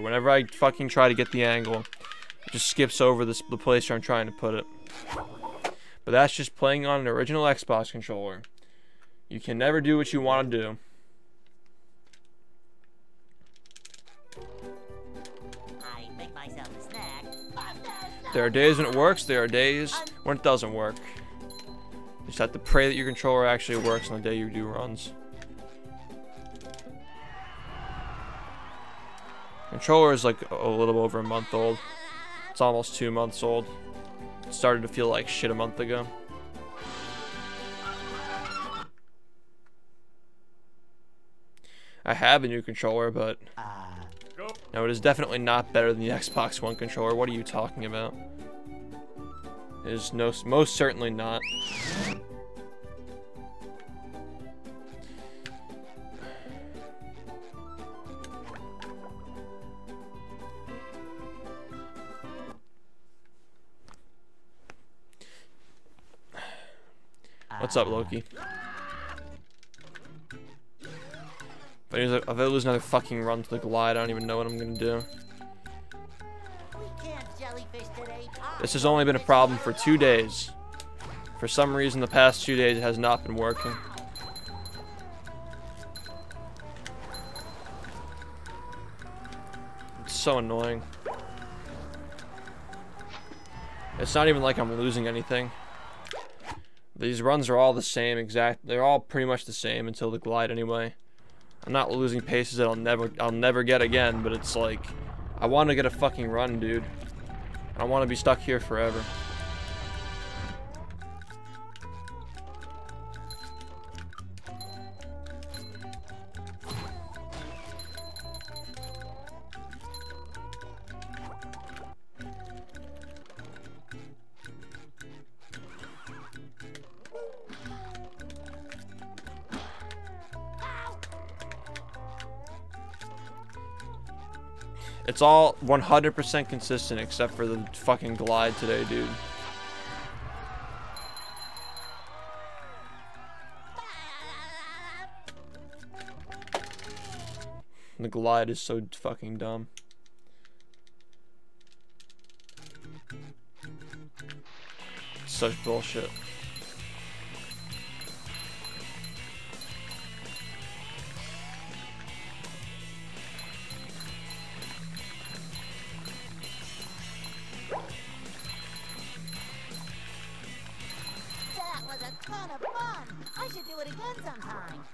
Whenever I fucking try to get the angle, it just skips over the place where I'm trying to put it. But that's just playing on an original Xbox controller. You can never do what you want to do. I make myself a snack. There are days when it works, there are days when it doesn't work. You just have to pray that your controller actually works on the day you do runs. Controller is like a little over a month old. It's almost 2 months old. It started to feel like shit a month ago. I have a new controller, but no, it is definitely not better than the Xbox One controller. What are you talking about? It is most certainly not. What's up, Loki? If I lose another fucking run to the glide, I don't even know what I'm gonna do. This has only been a problem for 2 days. For some reason, the past 2 days it has not been working. It's so annoying. It's not even like I'm losing anything. These runs are all the same, they're all pretty much the same until the glide anyway. I'm not losing paces that I'll never get again, but it's like, I want to get a fucking run, dude. I don't want to be stuck here forever. It's all 100% consistent except for the fucking glide today, dude. The glide is so fucking dumb. Such bullshit. Ton of fun. I should do it again sometime.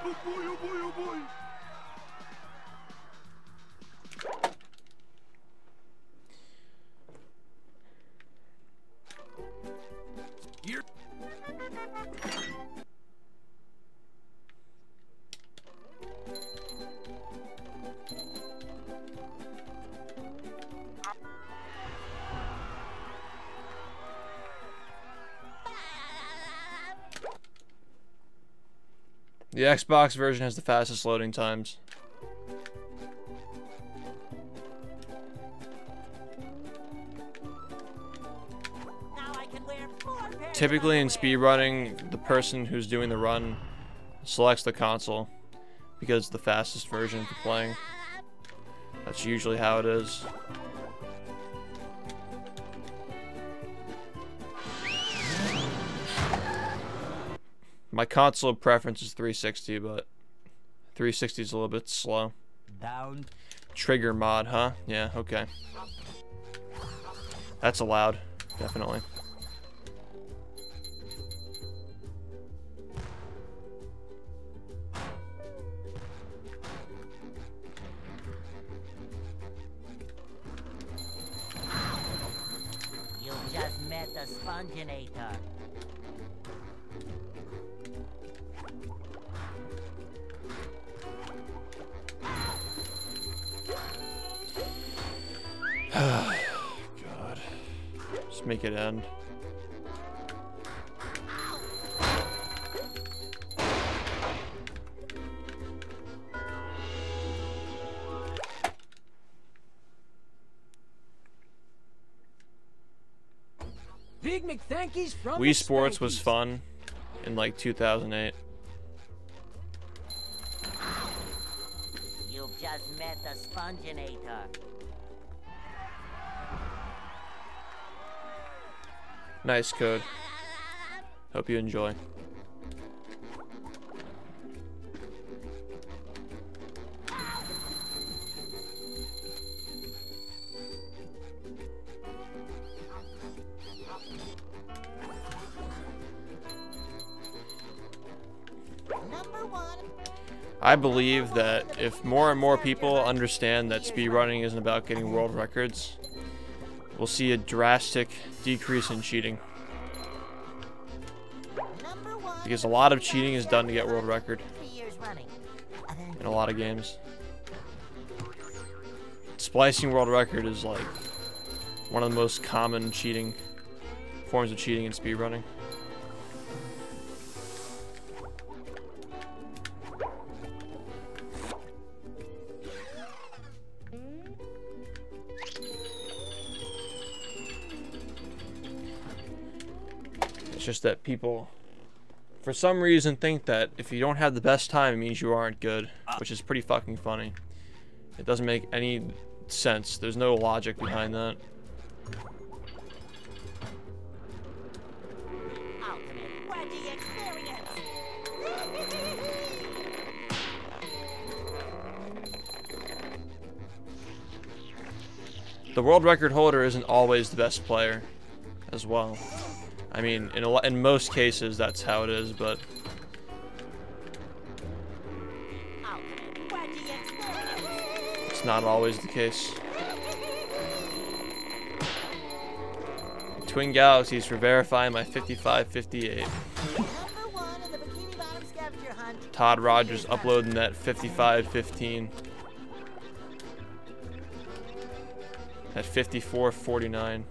Oh boy, oh boy, oh boy. Here. The Xbox version has the fastest loading times. Typically in speedrunning, the person who's doing the run selects the console because it's the fastest version for playing. That's usually how it is. My console preference is 360, but 360 is a little bit slow. Down. Trigger mod, huh? Yeah, okay. That's allowed, definitely. You just met the Sponginator. God. Just make it end. Big McThankies from Wii the Sports was Spankies. fun in like 2008. You've just met the Sponginator. Nice code. Hope you enjoy. I believe that if more and more people understand that speedrunning isn't about getting world records, we'll see a drastic decrease in cheating. Because a lot of cheating is done to get world record in a lot of games. Splicing world record is like one of the most common cheating forms of cheating in speedrunning. It's just that people, for some reason, think that if you don't have the best time, it means you aren't good, which is pretty fucking funny. It doesn't make any sense. There's no logic behind that. Ultimate Wedgie experience. The world record holder isn't always the best player as well. I mean, in most cases, that's how it is, but Ultimate Wedgie experience. it's not always the case. Twin Galaxies for verifying my 5558. Number 1 in the Bikini Bottom scavenger hunt. Todd Rogers uploading that 5515 at 5449.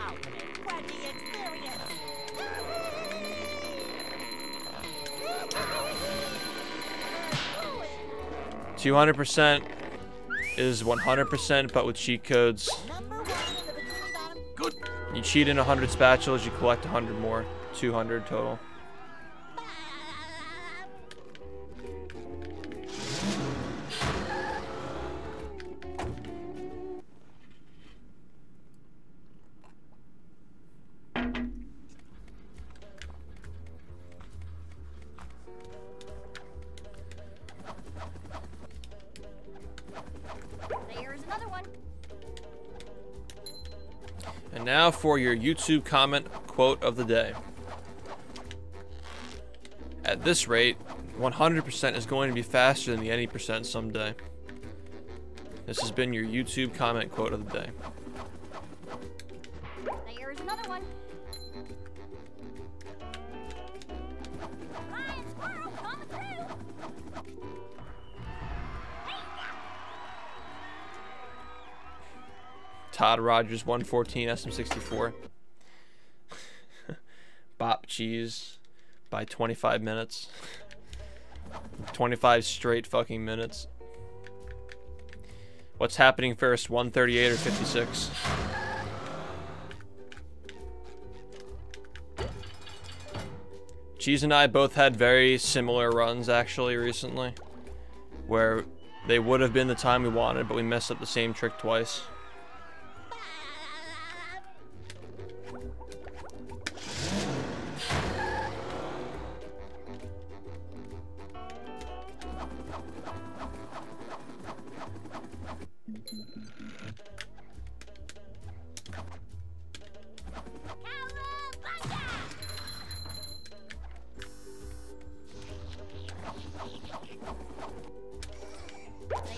Ultimate Wedgie experience. 200% is 100%, but with cheat codes. Number 1 in the Bikini Bottom. Good. You cheat in 100 spatulas, you collect 100 more. 200 total. There's another one. And now for your YouTube comment quote of the day. At this rate, 100% is going to be faster than the any percent someday. This has been your YouTube comment quote of the day. There's another one. Lion squirrel coming through. Todd Rogers 114 SM64. Bop cheese by 25 minutes. 25 straight fucking minutes. What's happening first, 138 or 56? Cheese and I both had very similar runs actually recently, where they would have been the time we wanted, but we messed up the same trick twice.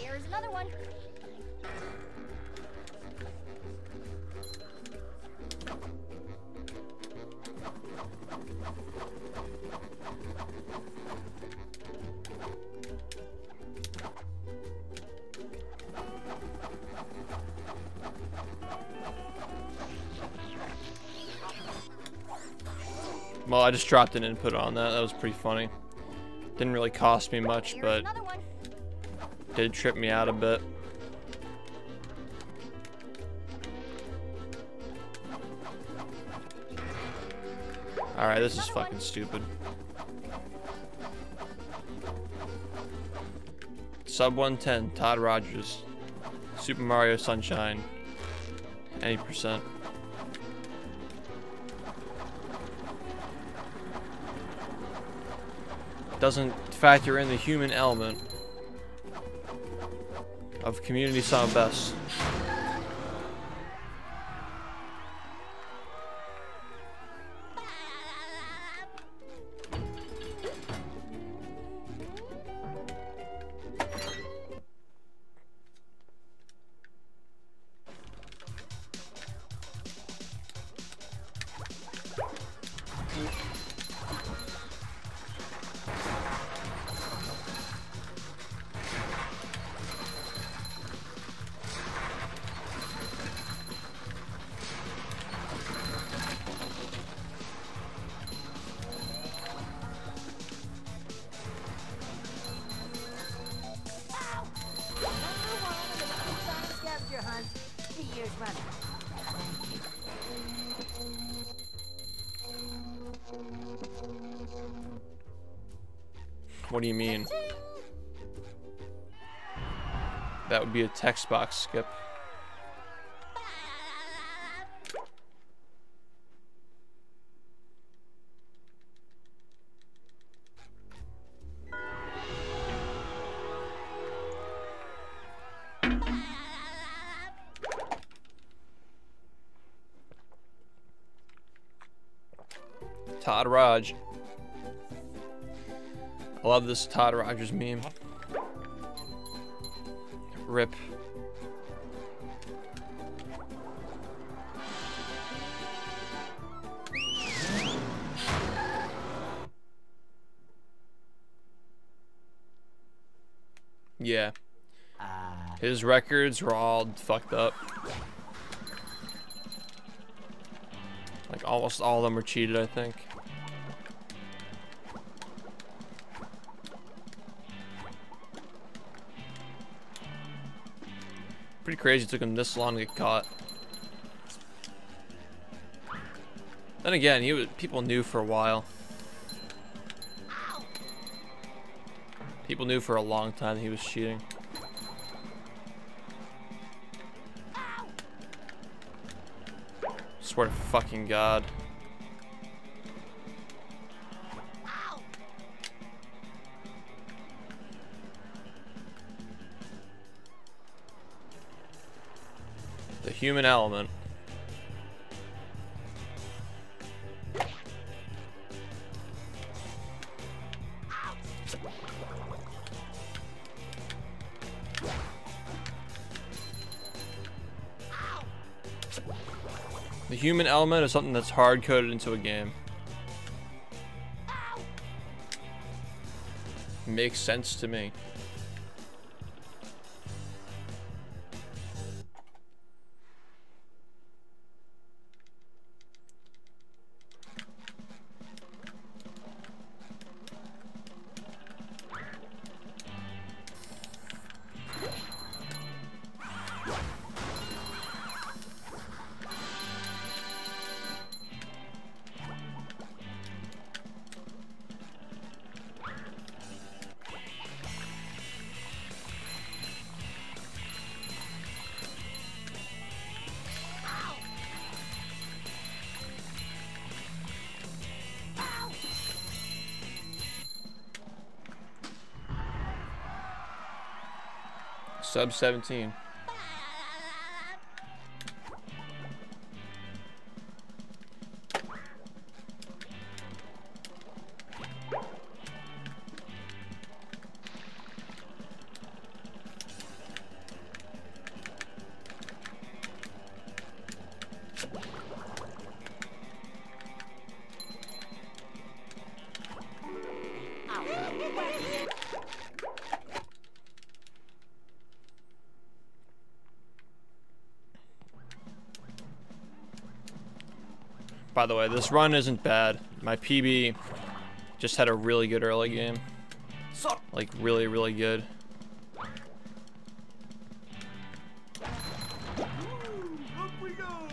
There's another one. Well, I just dropped an input on that. That was pretty funny. Didn't really cost me much, There's but another one. did trip me out a bit. Alright, this is fucking stupid. Sub 110, Todd Rogers. Super Mario Sunshine. Any percent. Doesn't factor in the human element of Community Song Best. What do you mean? That would be a text box skip. Todd Raj. I love this Todd Rogers meme. Rip. Yeah. His records were all fucked up. Like almost all of them were cheated, I think. Pretty crazy it took him this long to get caught. Then again, people knew for a while. People knew for a long time that he was cheating. Swear to fucking God. The human element. The human element is something that's hard-coded into a game. Makes sense to me. Sub 17. By the way, this run isn't bad. My PB just had a really good early game. Like, really, really good. Up we go.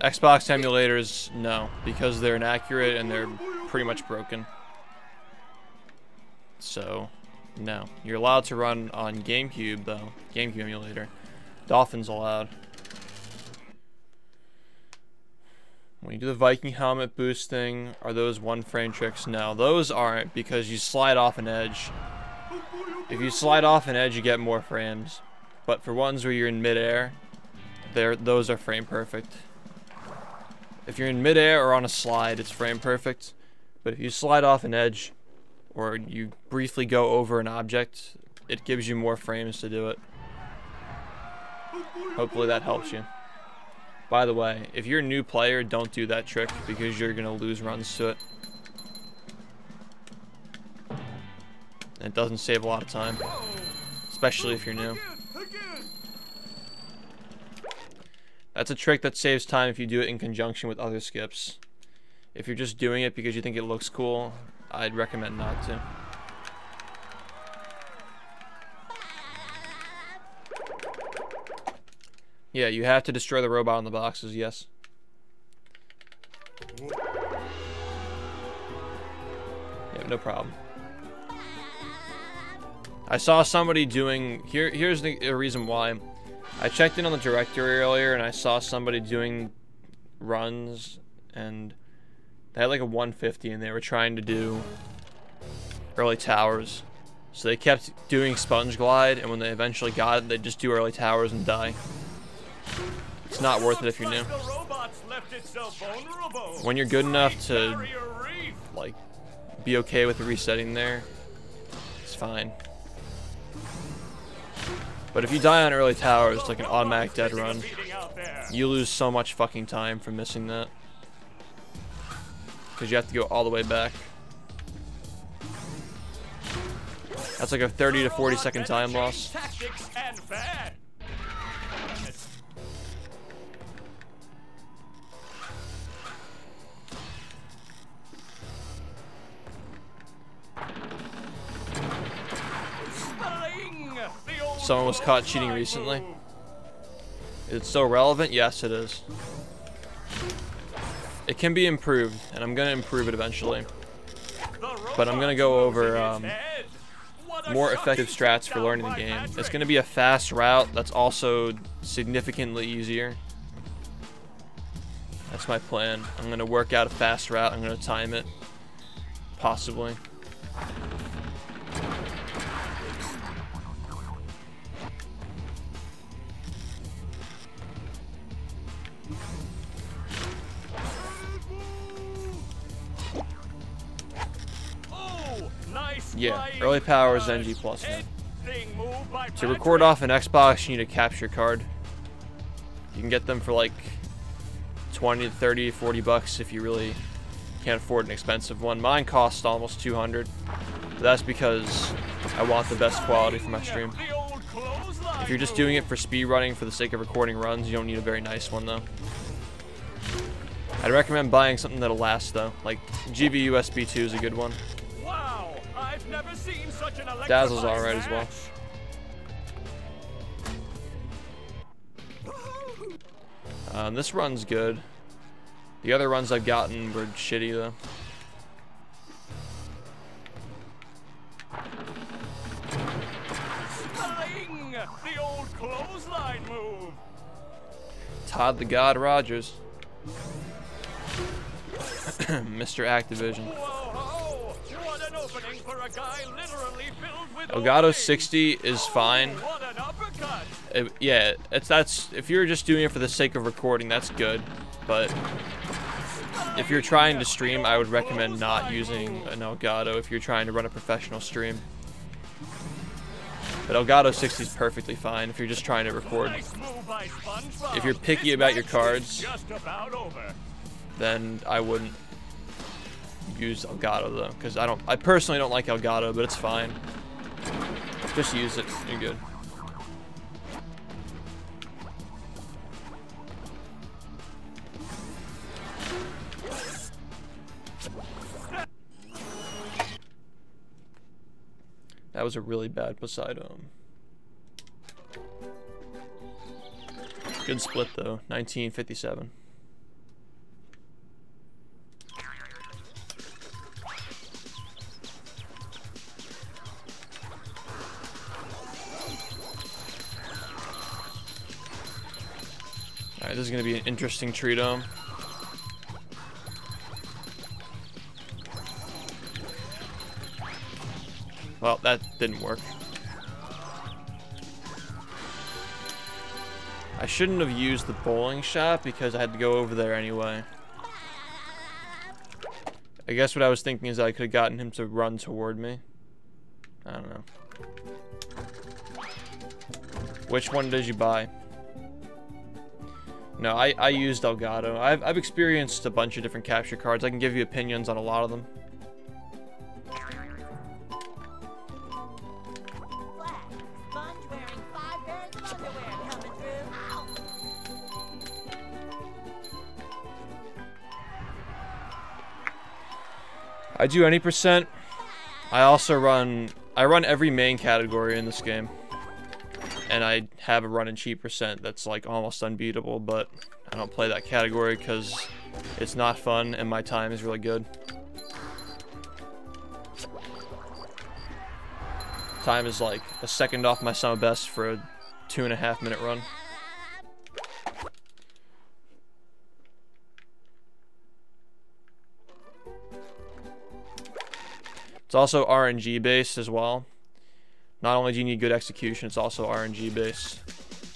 Xbox emulators, no, because they're inaccurate and they're pretty much broken. So, no. You're allowed to run on GameCube, though. GameCube emulator. Dolphin's allowed. When you do the Viking helmet boost thing, are those one-frame tricks? No, those aren't, because you slide off an edge. If you slide off an edge, you get more frames. But for ones where you're in midair, those are frame perfect. If you're in midair or on a slide, it's frame perfect. But if you slide off an edge, or you briefly go over an object, it gives you more frames to do it. Hopefully that helps you. By the way, if you're a new player, don't do that trick because you're going to lose runs to it. And it doesn't save a lot of time, especially if you're new. That's a trick that saves time if you do it in conjunction with other skips. If you're just doing it because you think it looks cool, I'd recommend not to. Yeah, you have to destroy the robot in the boxes, yes. Yeah, no problem. I saw somebody doing... Here's the reason why. I checked in on the directory earlier, and I saw somebody doing runs, and they had like a 150, and they were trying to do early towers. So they kept doing sponge glide, and when they eventually got it, they'd just do early towers and die. It's not worth it if you're new. When you're good enough to, like, be okay with resetting there, it's fine. But if you die on early towers, like an automatic dead run, you lose so much fucking time from missing that. Because you have to go all the way back. That's like a 30 to 40 second time loss. Someone was caught cheating recently. Is it still relevant? Yes, it is. It can be improved, and I'm going to improve it eventually. But I'm going to go over more effective strats for learning the game. It's going to be a fast route that's also significantly easier. That's my plan. I'm going to work out a fast route. I'm going to time it. Possibly. Yeah, early power is NG+. To record off an Xbox, you need a capture card. You can get them for like 20, 30, 40 bucks if you really can't afford an expensive one. Mine costs almost 200. But that's because I want the best quality for my stream. If you're just doing it for speedrunning for the sake of recording runs, you don't need a very nice one though. I'd recommend buying something that'll last though. Like GB USB 2 is a good one. Never seen such an Dazzle's alright as well. This run's good. The other runs I've gotten were shitty though. The old clothesline move. Todd the God Rogers. Mr. Activision. Elgato 60 is fine. Yeah, that's if you're just doing it for the sake of recording, that's good. But if you're trying to stream, I would recommend not using an Elgato if you're trying to run a professional stream. But Elgato 60 is perfectly fine if you're just trying to record. If you're picky about your cards, then I wouldn't use Elgato though, because I personally don't like Elgato, but it's fine. Just use it, you're good. That was a really bad Poseidon. Good split though, 1957. Alright, this is gonna be an interesting tree dome. Well, that didn't work. I shouldn't have used the bowling shot because I had to go over there anyway. I guess what I was thinking is I could have gotten him to run toward me. I don't know. Which one did you buy? No, I used Elgato. I've experienced a bunch of different capture cards. I can give you opinions on a lot of them. Sponge wearing 5 pairs of underwear coming through. Ow! I do any percent. I also run every main category in this game. And I have a run and cheat percent that's like almost unbeatable, but I don't play that category because it's not fun and my time is really good. Time is like a second off my summer best for a 2.5 minute run. It's also RNG based as well. Not only do you need good execution, it's also RNG based.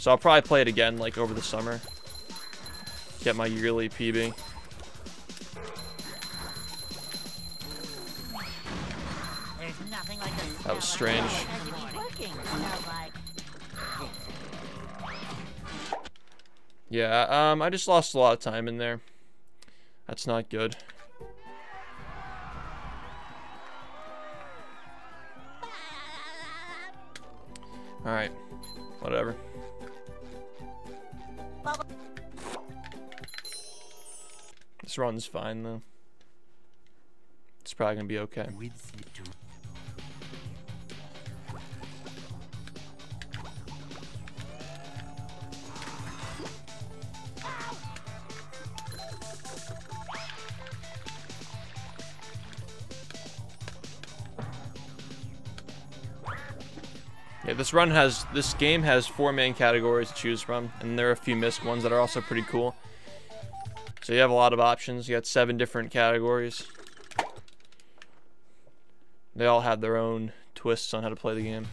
So I'll probably play it again like over the summer. Get my yearly PB. There's nothing like the That was strange. Yeah, I just lost a lot of time in there. That's not good. Alright, whatever. This run's fine though. It's probably gonna be okay. Yeah, this game has 4 main categories to choose from, and there are a few missed ones that are also pretty cool. So you have a lot of options. You got 7 different categories. They all have their own twists on how to play the game.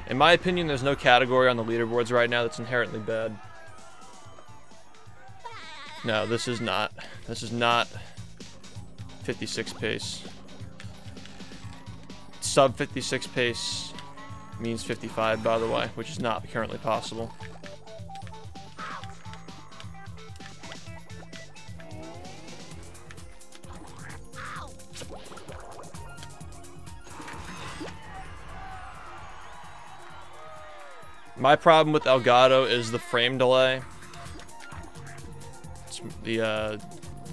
In my opinion, there's no category on the leaderboards right now that's inherently bad. No, this is not. This is not 56 pace. Sub 56 pace means 55, by the way, which is not currently possible. My problem with Elgato is the frame delay. It's the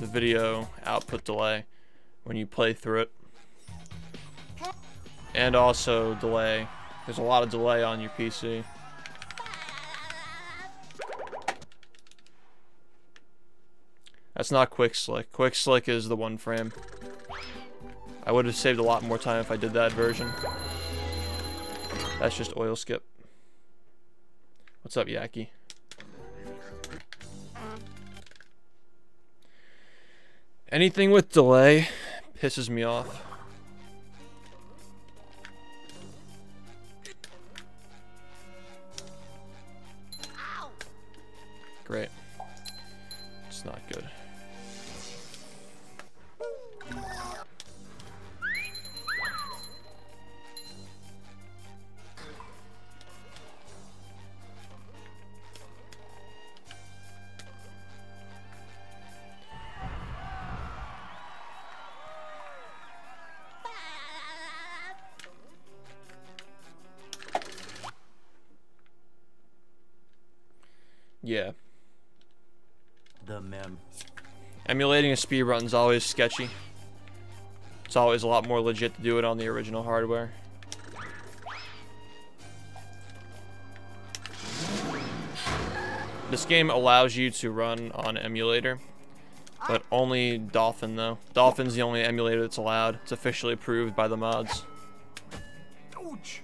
video output delay when you play through it. And also delay. There's a lot of delay on your PC. That's not quick slick. Quick slick is the 1 frame. I would have saved a lot more time if I did that version. That's just oil skip. What's up, Yaki? Anything with delay pisses me off. Great. It's not good. Yeah. Emulating a speedrun is always sketchy. It's always a lot more legit to do it on the original hardware. This game allows you to run on emulator, but only Dolphin though. Dolphin's the only emulator that's allowed. It's officially approved by the mods. Ouch!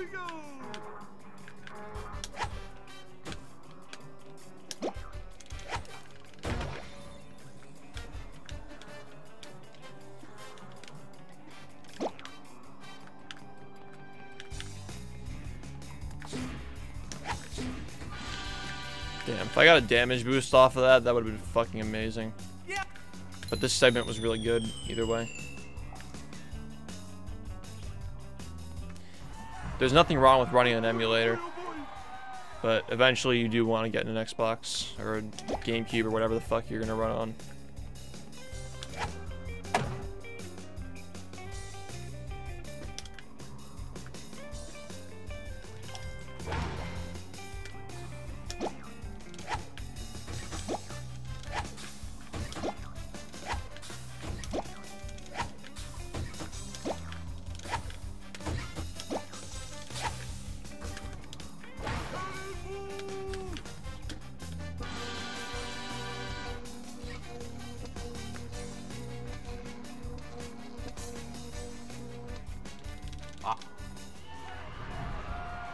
we go. Damn, if I got a damage boost off of that, that would have been fucking amazing. Yeah. But this segment was really good, either way. There's nothing wrong with running an emulator, but eventually you do want to get an Xbox or a GameCube or whatever the fuck you're gonna run on.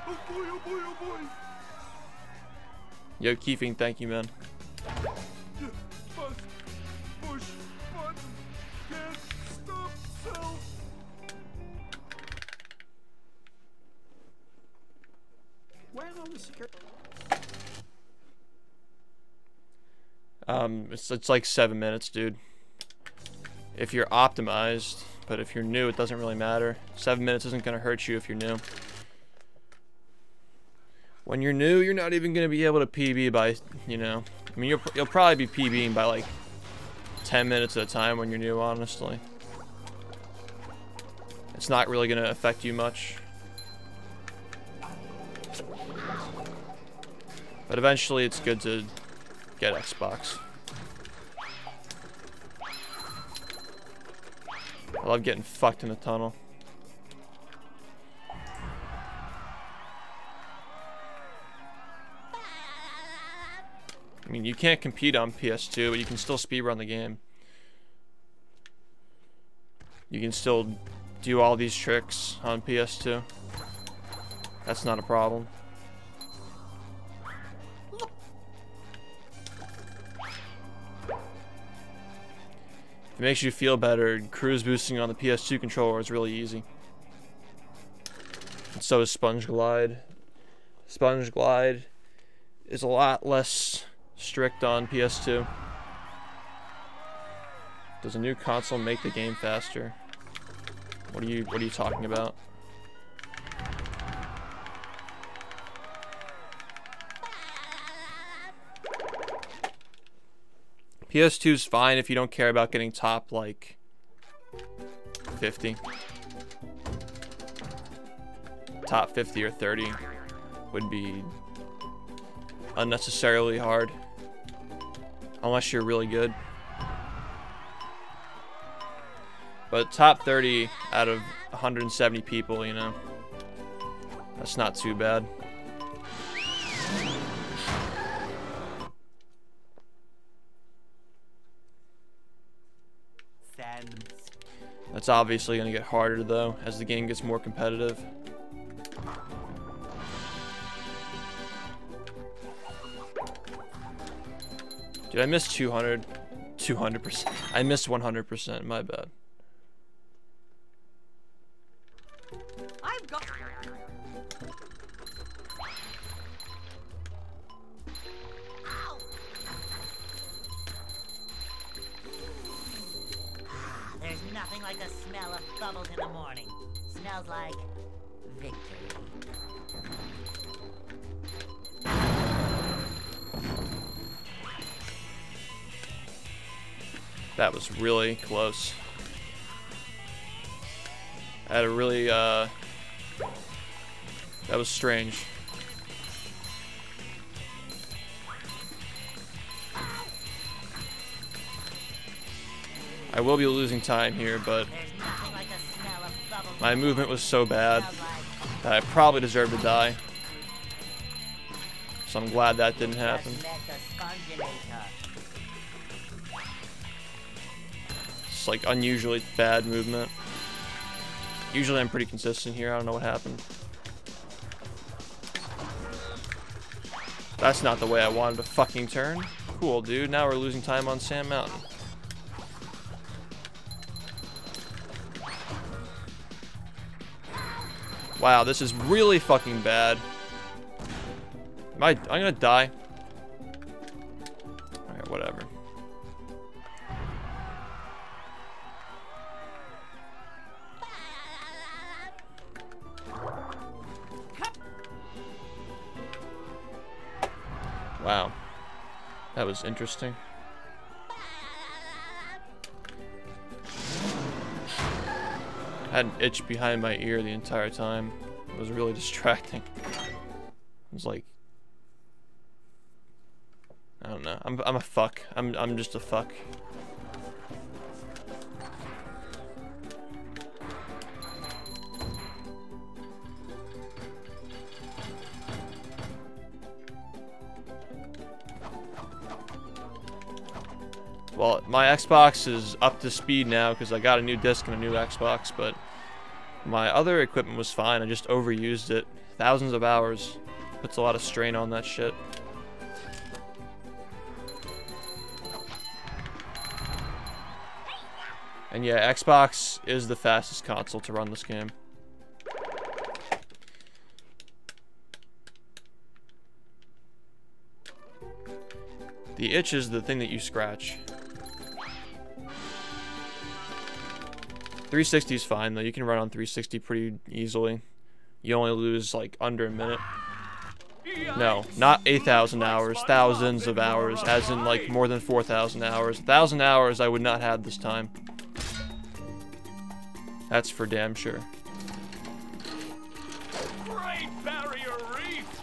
Oh boy, oh boy, oh boy. Yo, Keefing, thank you, man. Yeah, buzz, push, button, can't stop, self. Where's all the security? It's like 7 minutes, dude. If you're optimized, but if you're new, it doesn't really matter. 7 minutes isn't gonna hurt you if you're new. When you're new, you're not even gonna be able to PB by, you know, I mean, you'll probably be PBing by like 10 minutes at a time when you're new, honestly. It's not really gonna affect you much. But eventually it's good to get Xbox. I love getting fucked in the tunnel. I mean, you can't compete on PS2, but you can still speedrun the game. You can still do all these tricks on PS2. That's not a problem. If it makes you feel better, cruise boosting on the PS2 controller is really easy. And so is Sponge Glide. Sponge Glide is a lot less strict on PS2. Does a new console make the game faster? What are you talking about? PS2's fine if you don't care about getting top like 50. Top 50 or 30 would be unnecessarily hard. Unless you're really good. But top 30 out of 170 people, you know, that's not too bad. That's obviously going to get harder though as the game gets more competitive. Did I miss 200? 200%. I missed 100%. My bad. I've got. Ow! There's nothing like the smell of bubbles in the morning. Smells like victory. That was really close. I had a really, that was strange. I will be losing time here, but my movement was so bad that I probably deserved to die. So I'm glad that didn't happen. It's like unusually bad movement. Usually I'm pretty consistent here. I don't know what happened. That's not the way I wanted to fucking turn. Cool, dude. Now we're losing time on Sand Mountain. Wow, this is really fucking bad. I'm gonna die. Alright, whatever. Wow. That was interesting. I had an itch behind my ear the entire time. It was really distracting. It was like, I don't know. I'm a fuck. I'm just a fuck. Well, my Xbox is up to speed now because I got a new disc and a new Xbox, but my other equipment was fine. I just overused it. Thousands of hours. Puts a lot of strain on that shit. And yeah, Xbox is the fastest console to run this game. The itch is the thing that you scratch. 360 is fine though. You can run on 360 pretty easily. You only lose like under a minute. No, not 8,000 hours. Thousands of hours, as in like more than 4,000 hours. 1,000 hours I would not have this time. That's for damn sure. Great Barrier Reef!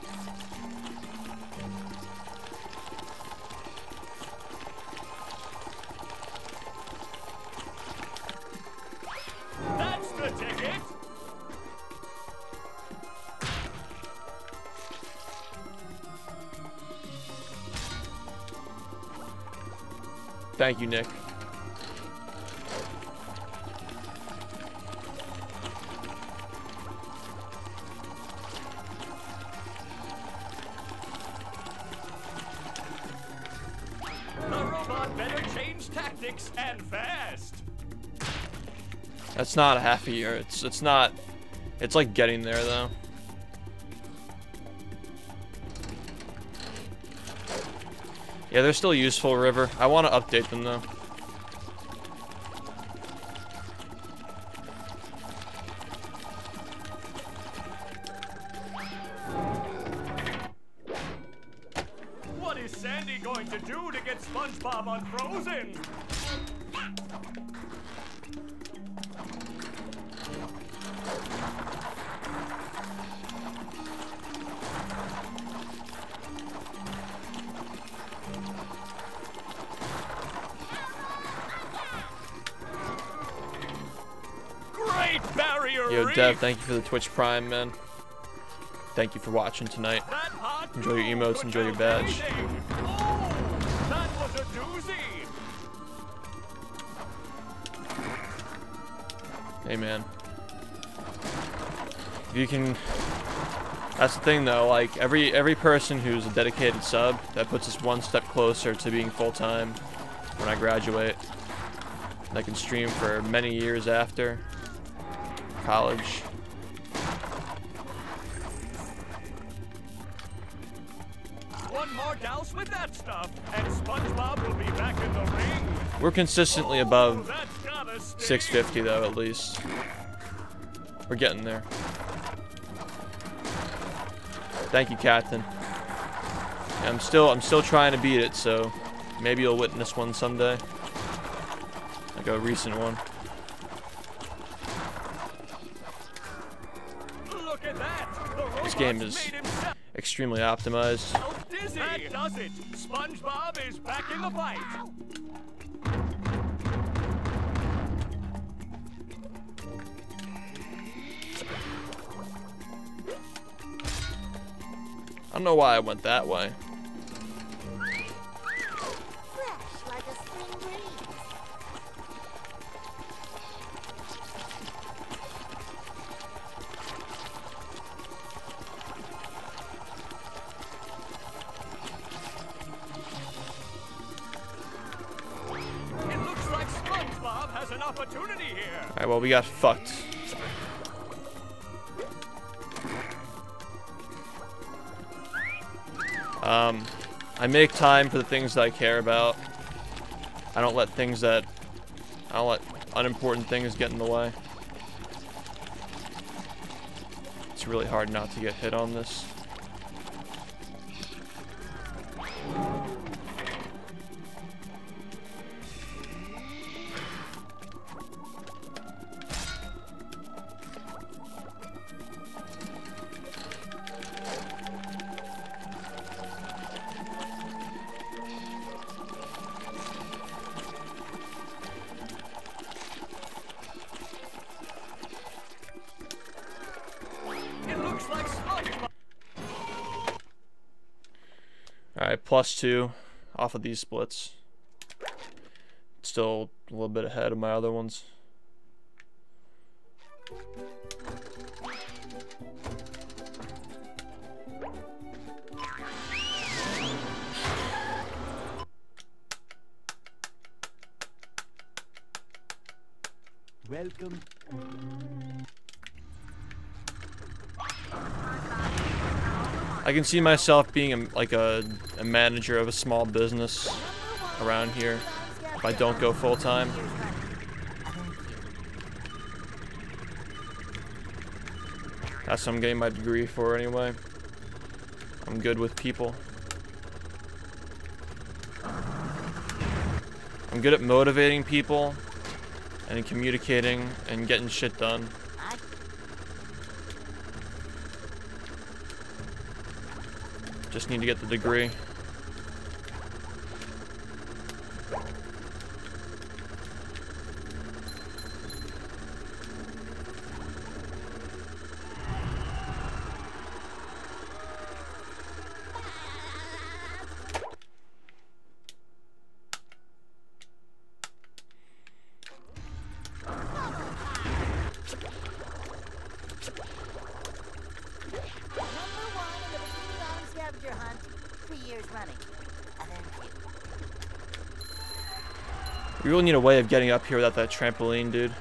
That's the ticket! Thank you, Nick. The robot better change tactics and fast! That's not a half a year. It's not. It's like getting there though. Yeah, they're still useful, River. I want to update them though. What is Sandy going to do to get SpongeBob unfrozen? Great Barrier Yo, Reef! Dev, thank you for the Twitch Prime, man. Thank you for watching tonight. That hot Enjoy your glue emotes, could enjoy your melt badge. anything. Oh, that was a doozy! Hey, man. You can. That's the thing, though. Like every person who's a dedicated sub, that puts us one step closer to being full time when I graduate. And I can stream for many years after college. One more douse with that stuff, and SpongeBob will be back in the ring. We're consistently Oh, above that's gotta sting. 650 though, at least. We're getting there. Thank you, Captain. Yeah, I'm still trying to beat it, so maybe you'll witness one someday. Like a recent one. Look at that. This game is extremely optimized. Dizzy. That does it. SpongeBob is back in the fight. I don't know why I went that way. Fresh like a spring breeze. an opportunity here. Alright, well, we got fucked. I make time for the things that I care about. I don't let unimportant things get in the way. It's really hard not to get hit on this. Alright, +2 off of these splits. Still a little bit ahead of my other ones. Welcome. I can see myself being a manager of a small business around here if I don't go full time. That's what I'm getting my degree for anyway. I'm good with people. I'm good at motivating people and communicating and getting shit done. Just need to get the degree. We really need a way of getting up here without that trampoline, dude.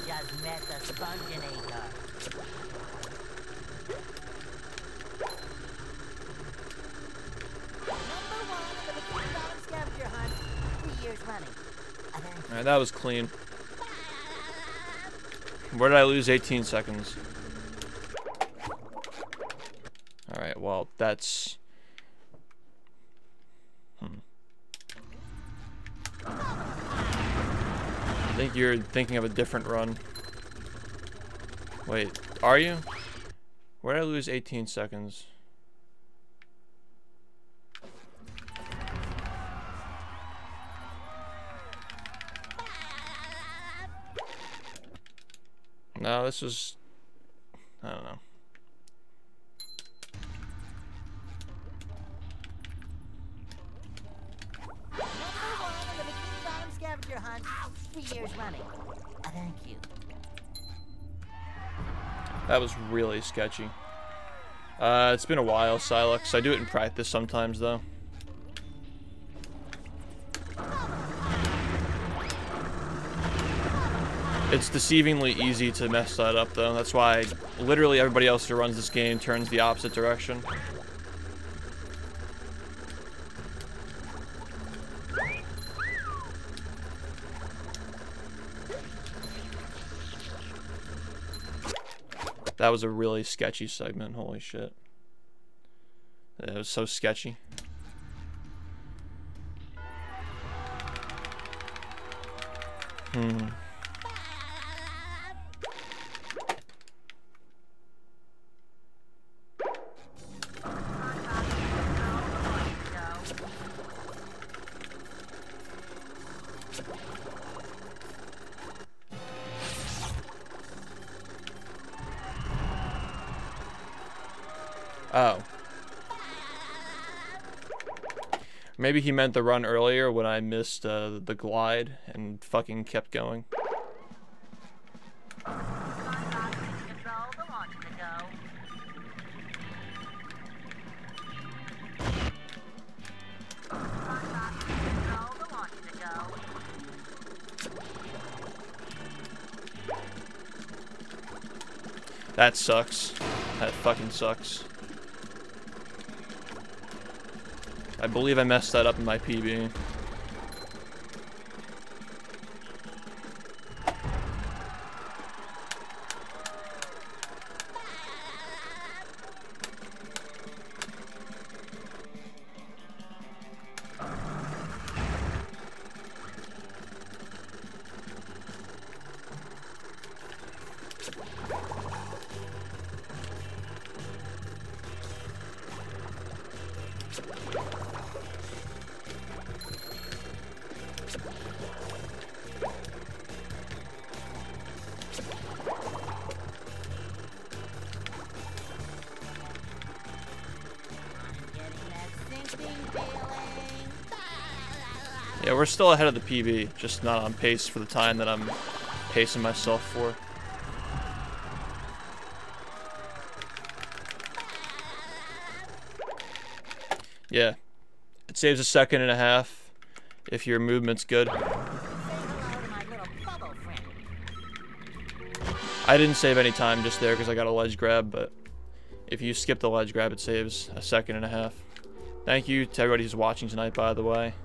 Just met the Sponginator. #1 in the Bikini Bottom scavenger hunt, 3 years running. Alright, that was clean. Where did I lose 18 seconds? Alright, well, that's... I think you're thinking of a different run. Wait, are you? Where did I lose 18 seconds? No, this was... I don't know. #1 in the Bikini Bottom scavenger hunt, 3 years running. Thank you. That was really sketchy. It's been a while, Silex. I do it in practice sometimes, though. It's deceivingly easy to mess that up, though. That's why literally everybody else who runs this game turns the opposite direction. That was a really sketchy segment. Holy shit. It was so sketchy. Oh. Maybe he meant the run earlier when I missed the glide and fucking kept going. That sucks. That fucking sucks. I believe I messed that up in my PB. Yeah, we're still ahead of the PB, just not on pace for the time that I'm pacing myself for. Yeah, it saves a second and a half if your movement's good. I didn't save any time just there because I got a ledge grab, but if you skip the ledge grab, it saves a second and a half. Thank you to everybody who's watching tonight, by the way.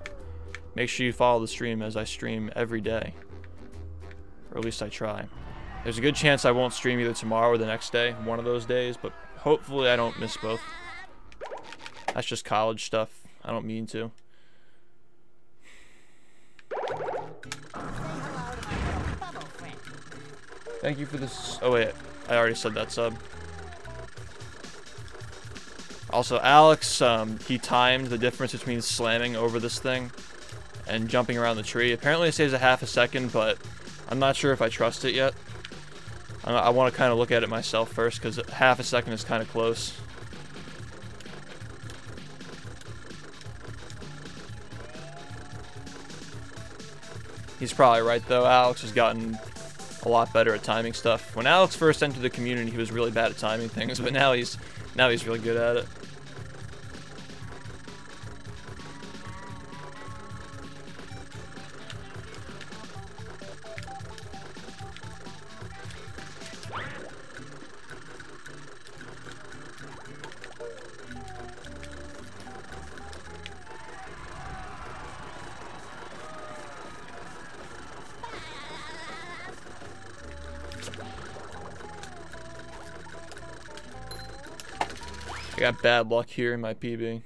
Make sure you follow the stream as I stream every day. Or at least I try. There's a good chance I won't stream either tomorrow or the next day, one of those days, but hopefully I don't miss both. That's just college stuff. I don't mean to. Thank you for this. Oh wait, I already said that sub. Also, Alex, he timed the difference between slamming over this thing and jumping around the tree. Apparently it saves a half a second, but I'm not sure if I trust it yet. I want to kind of look at it myself first, because half a second is kind of close. He's probably right, though. Alex has gotten a lot better at timing stuff. When Alex first entered the community, he was really bad at timing things, but now he's really good at it. I got bad luck here in my PB.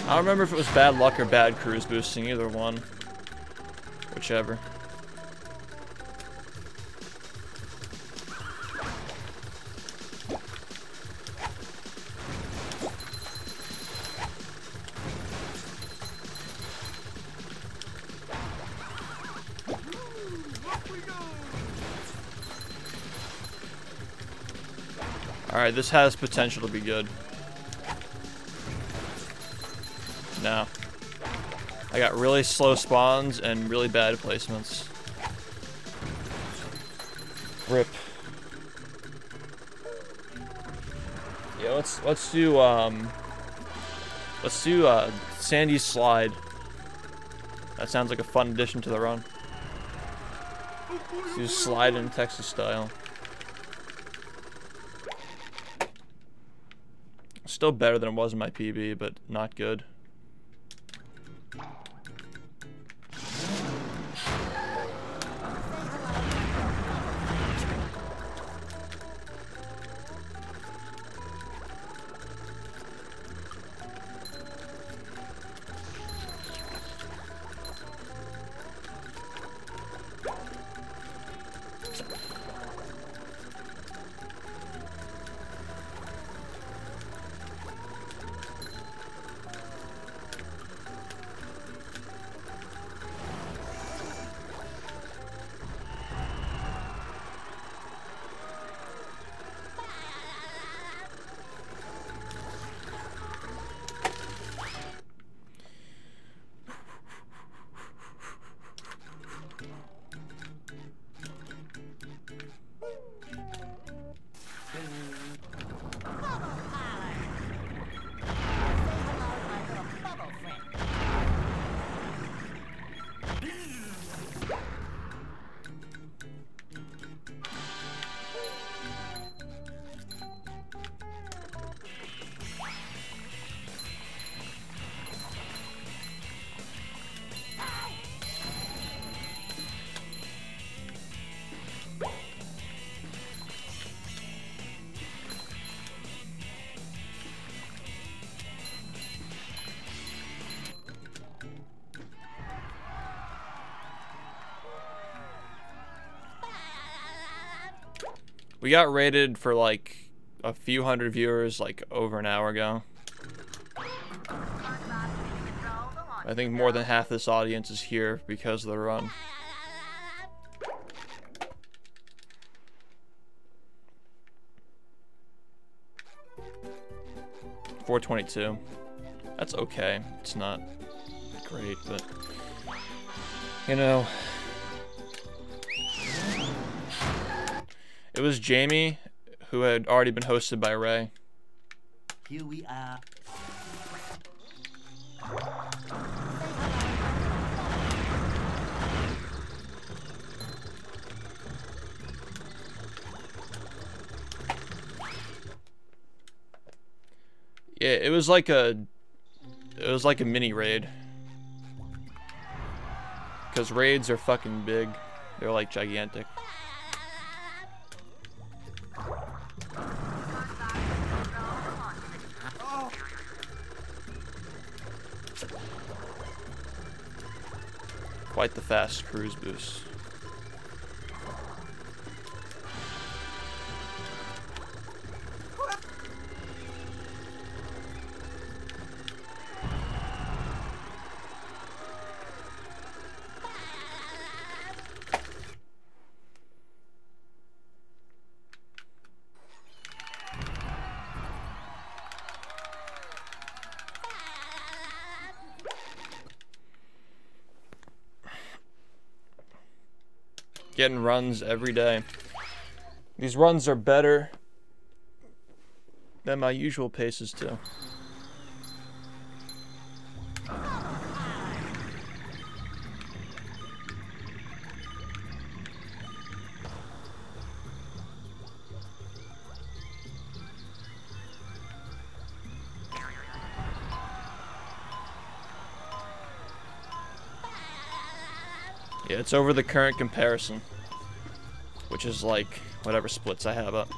I don't remember if it was bad luck or bad cruise boosting, either one. Whichever. Alright, this has potential to be good. No. I got really slow spawns and really bad placements. Rip. Yeah, let's do Sandy's Slide. That sounds like a fun addition to the run. Let's do slide in Texas style. Still better than it was in my PB, but not good. We got rated for like a few hundred viewers like over an hour ago. I think more than half this audience is here because of the run. $422. That's okay. It's not great, but you know. It was Jamie, who had already been hosted by Ray. Here we are. Yeah, it was like a mini raid. Because raids are fucking big. They're like gigantic. Quite the fast cruise boost. Getting runs every day. These runs are better than my usual paces too. Yeah, it's over the current comparison, which is like whatever splits I have up.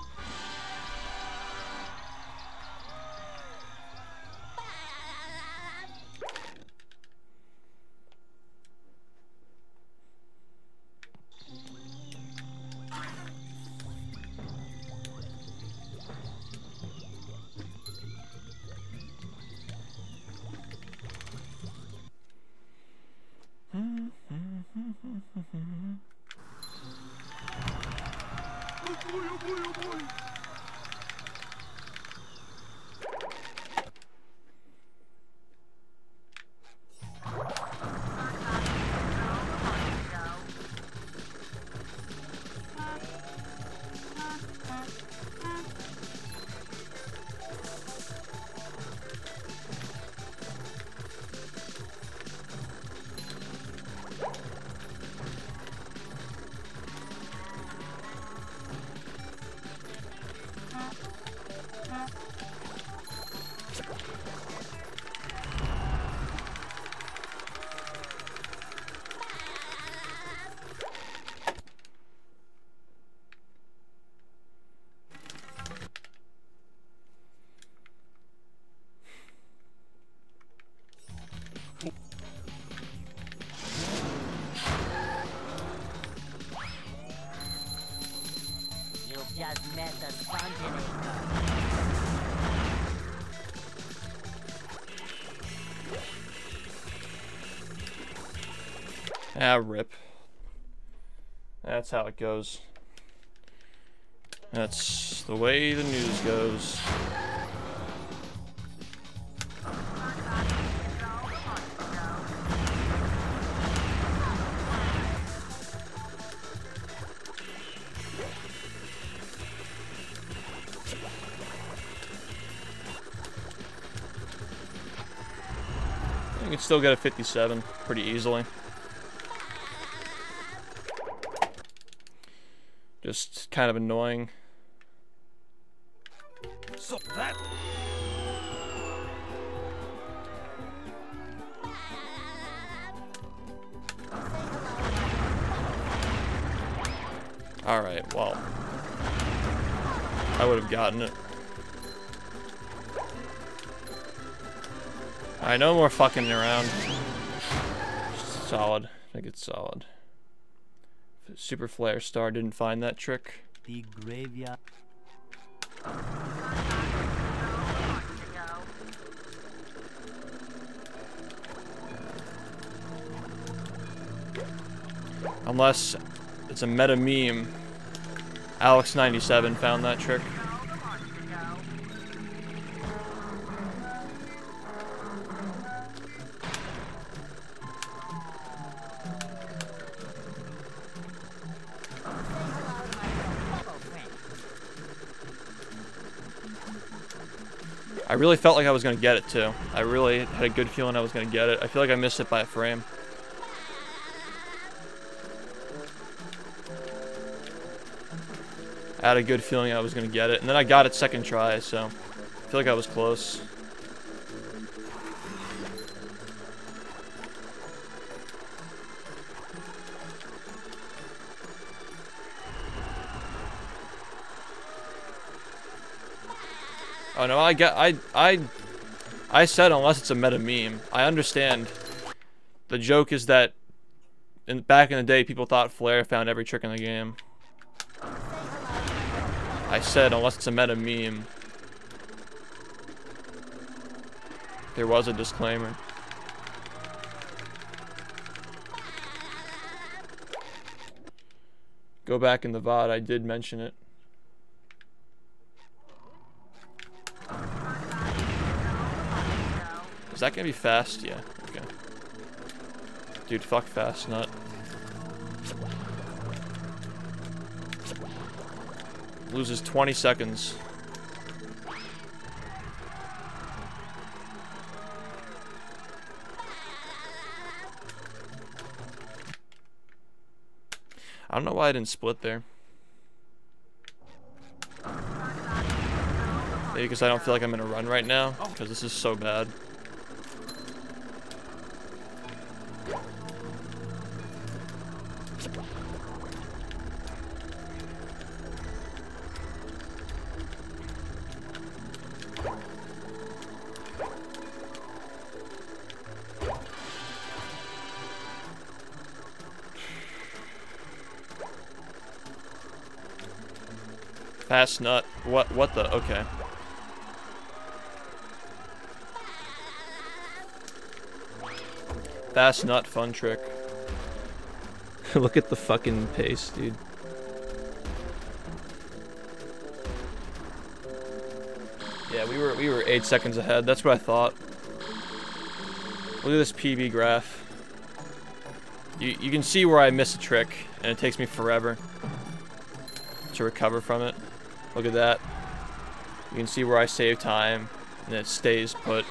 You've just met the spontaneous. Ah, rip. That's how it goes. That's the way the news goes. You can still get a 57 pretty easily. Just kind of annoying. So that... Alright, well. I would have gotten it. Alright, no more fucking around. Solid. I think it's solid. Super Flare Star didn't find that trick. The graveyard. Unless it's a meta meme. Alex97 found that trick. I really felt like I was going to get it too. I really had a good feeling I was going to get it. I feel like I missed it by a frame. I had a good feeling I was going to get it. And then I got it second try, so I feel like I was close. Oh no, I said unless it's a meta meme. I understand. The joke is that back in the day people thought Flare found every trick in the game. I said unless it's a meta meme. There was a disclaimer. Go back in the VOD, I did mention it. Is that gonna be fast? Yeah, okay. Dude, fuck fast nut. Loses 20 seconds. I don't know why I didn't split there. Maybe because I don't feel like I'm in a run right now, because this is so bad. Fast nut. What the? Okay. Fast nut, fun trick. Look at the fucking pace, dude. Yeah, we were 8 seconds ahead. That's what I thought. Look at this PB graph. You can see where I miss a trick, and it takes me forever to recover from it. Look at that. You can see where I save time, and it stays put.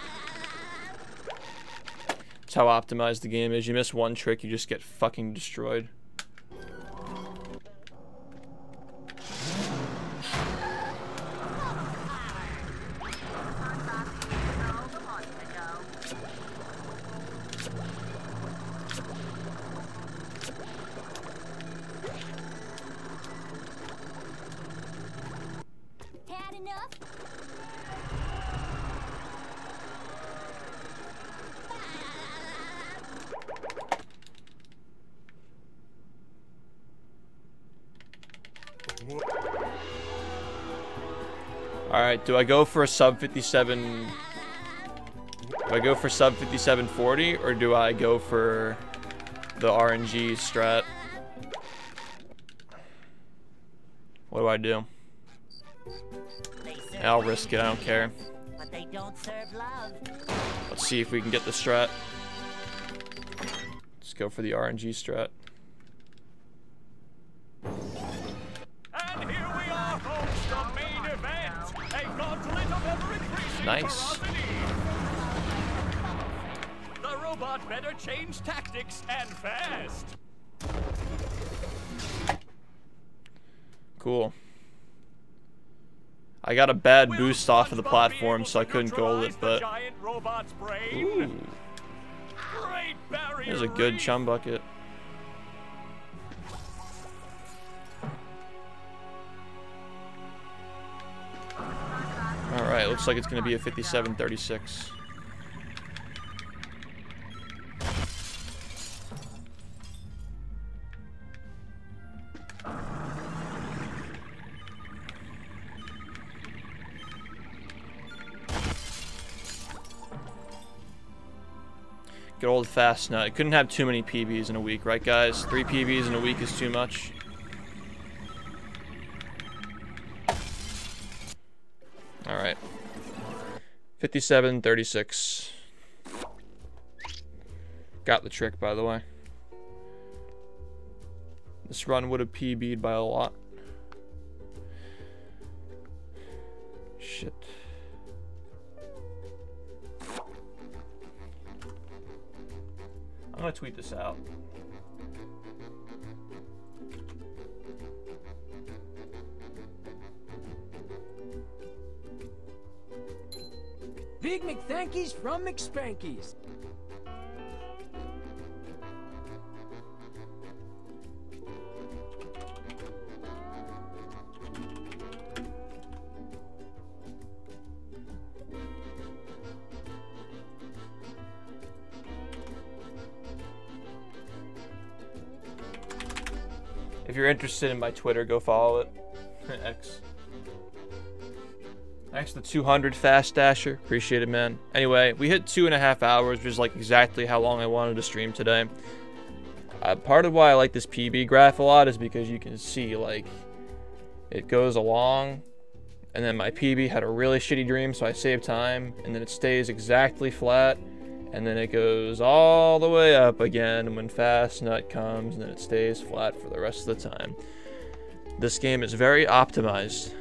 That's how optimized the game is. You miss one trick, you just get fucking destroyed. Had enough? Alright, do I go for a sub 57? Do I go for sub 5740 or do I go for the RNG strat? What do I do? I'll risk it, I don't care. But they don't serve love. Let's see if we can get the strat. Let's go for the RNG strat. And here we are, folks, the main event. A gauntlet of ever-increasing Nice. ferocity. The robot better change tactics and fast. Cool. I got a bad boost off of the platform, so I couldn't gold it, but... Ooh. There's a good chum bucket. Alright, looks like it's going to be a 57-36. Good old fast nut. Couldn't have too many PBs in a week, right guys? 3 PBs in a week is too much. Alright. 57-36. Got the trick, by the way. This run would have PB'd by a lot. Shit. I'm gonna tweet this out. Big McThankies from McSpankies. If you're interested in my Twitter, go follow it. X. Thanks to the 200 fast dasher. Appreciate it, man. Anyway, we hit 2.5 hours, which is like exactly how long I wanted to stream today. Part of why I like this PB graph a lot is because you can see, like, it goes along, and then my PB had a really shitty dream, so I saved time, and then it stays exactly flat, and then it goes all the way up again when fast nut comes, and then it stays flat for the rest of the time. This game is very optimized.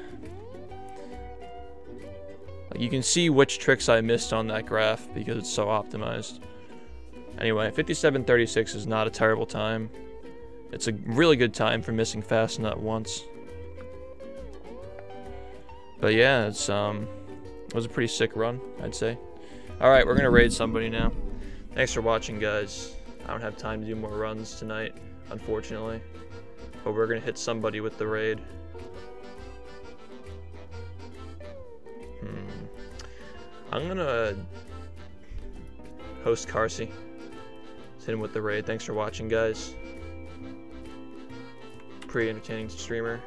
Like, you can see which tricks I missed on that graph because it's so optimized. Anyway, 57-36 is not a terrible time. It's a really good time for missing fast nut once. But yeah, it was a pretty sick run, I'd say. Alright, we're gonna raid somebody now. Thanks for watching, guys. I don't have time to do more runs tonight, unfortunately. But we're gonna hit somebody with the raid. I'm gonna host Carsey. Hit him with the raid. Thanks for watching, guys. Pretty entertaining streamer.